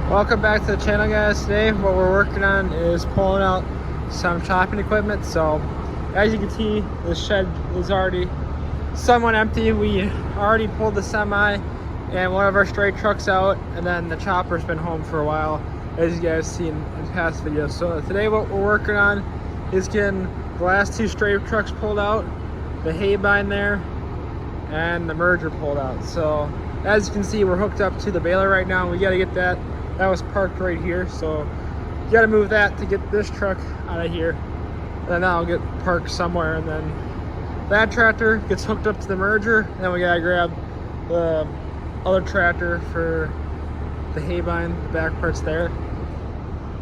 Welcome back to the channel, guys. Today what we're working on is pulling out some chopping equipment. So as you can see, the shed is already somewhat empty. We already pulled the semi and one of our straight trucks out, and then the chopper's been home for a while, as you guys seen in past videos. So today what we're working on is getting the last two straight trucks pulled out, the hay bind there, and the merger pulled out. So as you can see, we're hooked up to the baler right now. We got to get that was parked right here, so you got to move that to get this truck out of here. Then that'll get parked somewhere, and then that tractor gets hooked up to the merger, and then we got to grab the other tractor for the hay bind. The back part's there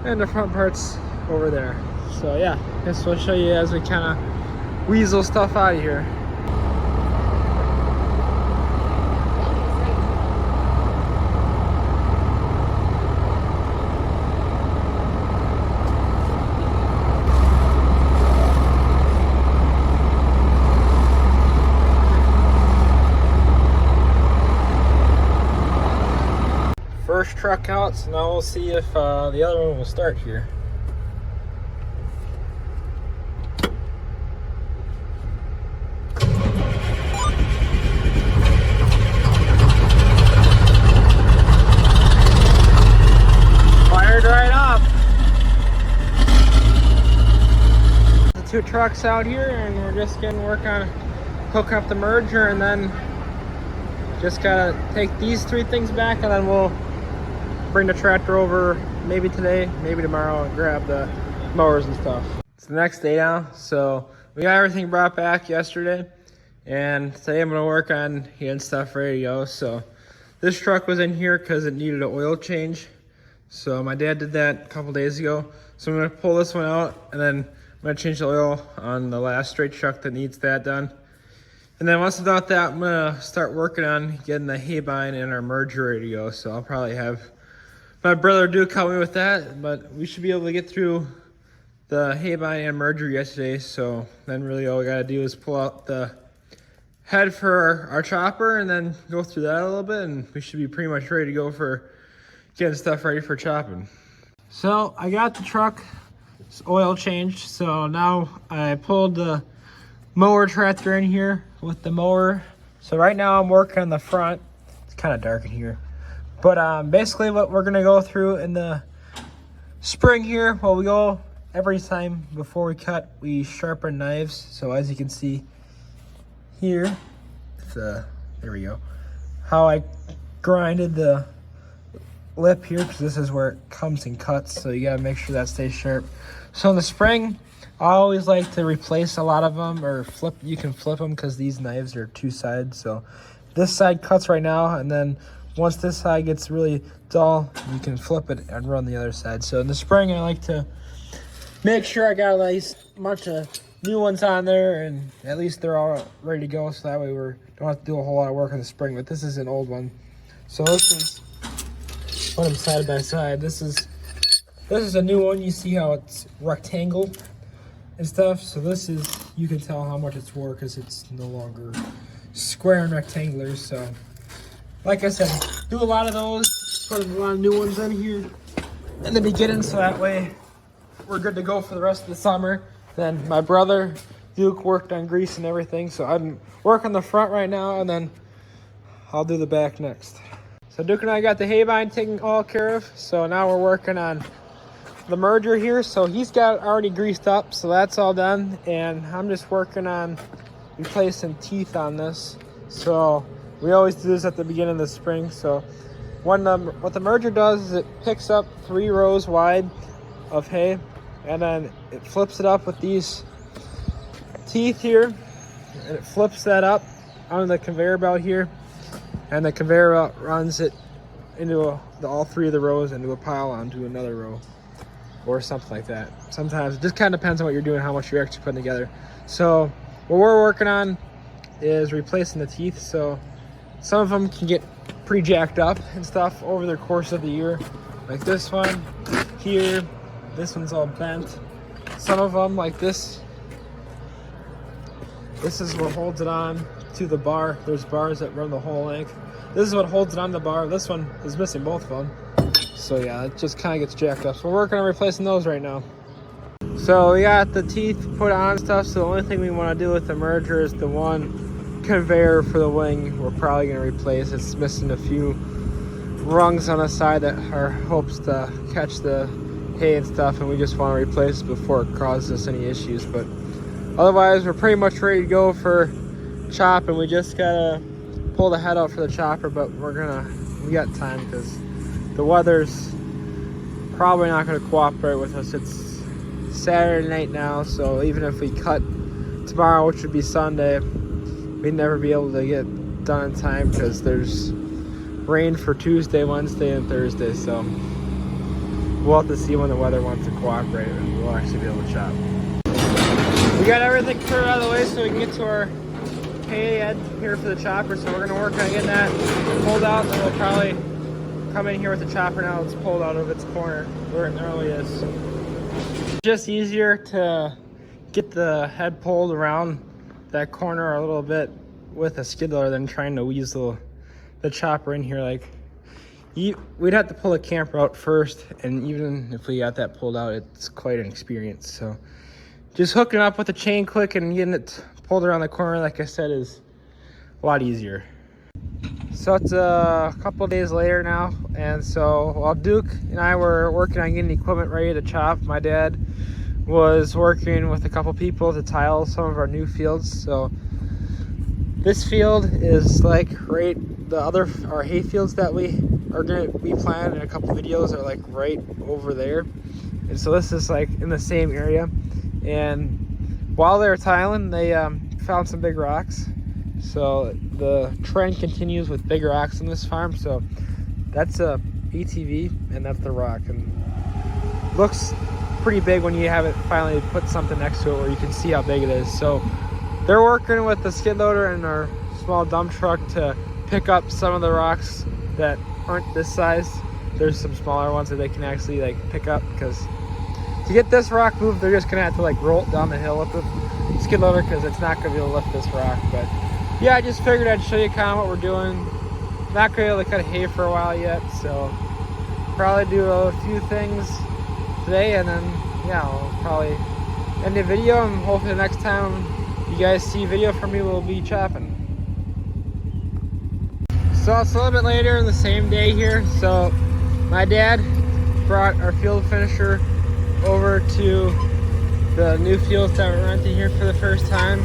and the front part's over there. So yeah, I guess we'll show you as we kind of weasel stuff out of here. First truck out, so now we'll see if the other one will start here. Fired right up. The two trucks out here, and we're just getting work on hooking up the merger, and then just gotta take these three things back, and then we'll bring the tractor over maybe today, maybe tomorrow, and grab the mowers and stuff. It's the next day now, so we got everything brought back yesterday, and today I'm gonna work on getting stuff ready to go. So this truck was in here because it needed an oil change. So my dad did that a couple days ago. So I'm gonna pull this one out, and then I'm gonna change the oil on the last straight truck that needs that done. And then once I'm done with that, I'm gonna start working on getting the hay bind and our merger ready to go. So I'll probably have my brother Duke help me with that, but we should be able to get through the hay bind and merger yesterday. So then really all we gotta do is pull out the head for our chopper and then go through that a little bit, and we should be pretty much ready to go for getting stuff ready for chopping. So I got the truck oil changed. So now I pulled the mower tractor in here with the mower. So right now I'm working on the front. It's kind of dark in here. But basically what we're gonna go through in the spring here, well, we go every time before we cut, we sharpen knives. So as you can see here, there we go, how I grinded the lip here, because this is where it comes and cuts. So you gotta make sure that stays sharp. So in the spring, I always like to replace a lot of them, or flip. You can flip them because these knives are two sides. So this side cuts right now, and then once this side gets really dull, you can flip it and run the other side. So in the spring, I like to make sure I got at least a bunch of new ones on there, and at least they're all ready to go. So that way we don't have to do a whole lot of work in the spring. But this is an old one. So this is, put them side by side. This is a new one. You see how it's rectangle and stuff. So this is, you can tell how much it's wore because it's no longer square and rectangular. So like I said, do a lot of those, put a lot of new ones in here in the beginning, so that way we're good to go for the rest of the summer. Then my brother Duke worked on grease and everything, so I'm working the front right now, and then I'll do the back next. So Duke and I got the hay bind taken all care of, so now we're working on the merger here. So he's got already greased up, so that's all done, and I'm just working on replacing teeth on this. So we always do this at the beginning of the spring. So what the merger does is it picks up 3 rows wide of hay, and then it flips it up with these teeth here, and it flips that up on the conveyor belt here, and the conveyor belt runs it into all 3 of the rows into a pile onto another row, or something like that. Sometimes it just kind of depends on what you're doing, how much you're actually putting together. So what we're working on is replacing the teeth. So some of them can get pretty jacked up and stuff over the course of the year. Like this one here, this one's all bent. Some of them, like this is what holds it on to the bar. There's bars that run the whole length. This is what holds it on the bar. This one is missing both of them. So yeah, it just kind of gets jacked up. So we're working on replacing those right now. So we got the teeth put on and stuff. So the only thing we want to do with the merger is the one conveyor for the wing. We're probably going to replace. It's missing a few rungs on the side that are hopes to catch the hay and stuff, and we just want to replace it before it causes us any issues. But otherwise, we're pretty much ready to go for chop, and we just gotta pull the head out for the chopper. But we got time because the weather's probably not going to cooperate with us. It's Saturday night now, so even if we cut tomorrow, which would be Sunday, we'd never be able to get done in time because there's rain for Tuesday, Wednesday, and Thursday. So we'll have to see when the weather wants to cooperate and we'll actually be able to chop. We got everything cleared out of the way so we can get to our hay head here for the chopper. So we're going to work on getting that pulled out, and we'll probably come in here with the chopper now. It's pulled out of its corner where it normally is. Just easier to get the head pulled around that corner a little bit with a skid loader than trying to weasel the chopper in here. Like, we'd have to pull the camper out first, and even if we got that pulled out, it's quite an experience. So just hooking up with a chain click and getting it pulled around the corner, like I said, is a lot easier. So it's a couple days later now, and so while Duke and I were working on getting equipment ready to chop, my dad was working with a couple people to tile some of our new fields. So this field is like right, our hay fields that we are going to be planting in a couple videos are like right over there. And so this is like in the same area. And while they were tiling, they found some big rocks. So the trend continues with big rocks on this farm. So that's a ATV, and that's the rock. And looks pretty big when you have it finally put something next to it where you can see how big it is. So they're working with the skid loader and our small dump truck to pick up some of the rocks that aren't this size. There's some smaller ones that they can actually like pick up, because to get this rock moved, they're just gonna have to like roll it down the hill with the skid loader, because it's not gonna be able to lift this rock. But yeah, I just figured I'd show you kind of what we're doing. Not gonna be able to cut hay for a while yet, so probably do a few things today, and then yeah, I'll probably end the video, and hopefully the next time you guys see video from me, we'll be chopping. So it's a little bit later in the same day here. So my dad brought our field finisher over to the new fields that we're renting here for the first time.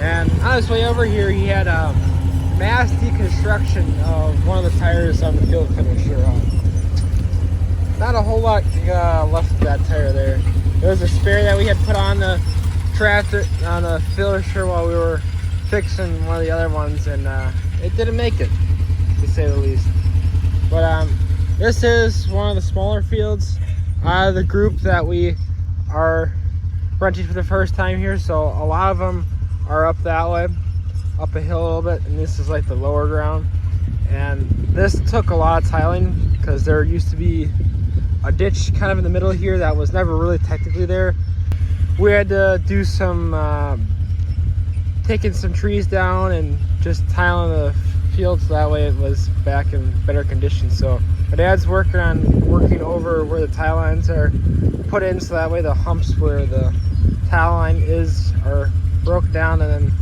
And on his way over here, he had a mass deconstruction of one of the tires on the field finisher. Not a whole lot left of that tire there. There was a spare that we had put on the tractor, on the finisher while we were fixing one of the other ones, and it didn't make it, to say the least. But this is one of the smaller fields out of the group that we are renting for the first time here. So a lot of them are up that way, up a hill a little bit, and this is like the lower ground. And this took a lot of tiling, because there used to be a ditch kind of in the middle here that was never really technically there. We had to do some taking some trees down and just tiling the field so that way it was back in better condition. So my dad's working over where the tile lines are put in, so that way the humps where the tile line is are broken down. And then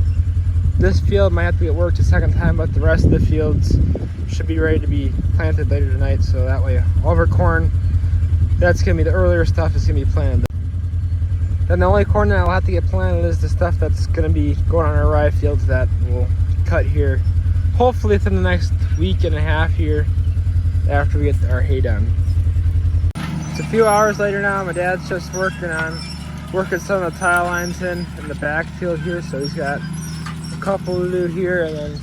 this field might have to get worked a second time, but the rest of the fields should be ready to be planted later tonight. So that way all of our corn, that's gonna be the earlier stuff, is gonna be planted. Then the only corn that will have to get planted is the stuff that's gonna be going on our rye fields that we'll cut here, hopefully within the next week and a half here after we get our hay done. It's a few hours later now. My dad's just working some of the tile lines in the back field here. So he's got a couple to do here, and then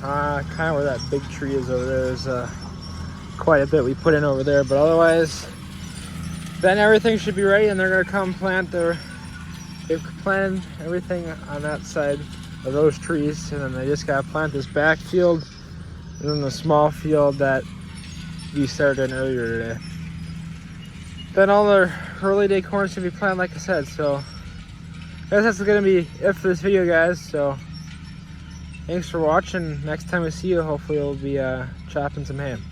kind of where that big tree is over there is quite a bit we put in over there. But otherwise, then everything should be ready, and they're gonna come plant they've planted everything on that side of those trees, and then they just gotta plant this back field and then the small field that we started in earlier today. Then all the early day corn should be planted, like I said. So I guess that's gonna be it for this video, guys. So thanks for watching. Next time we see you, hopefully we'll be chopping some ham.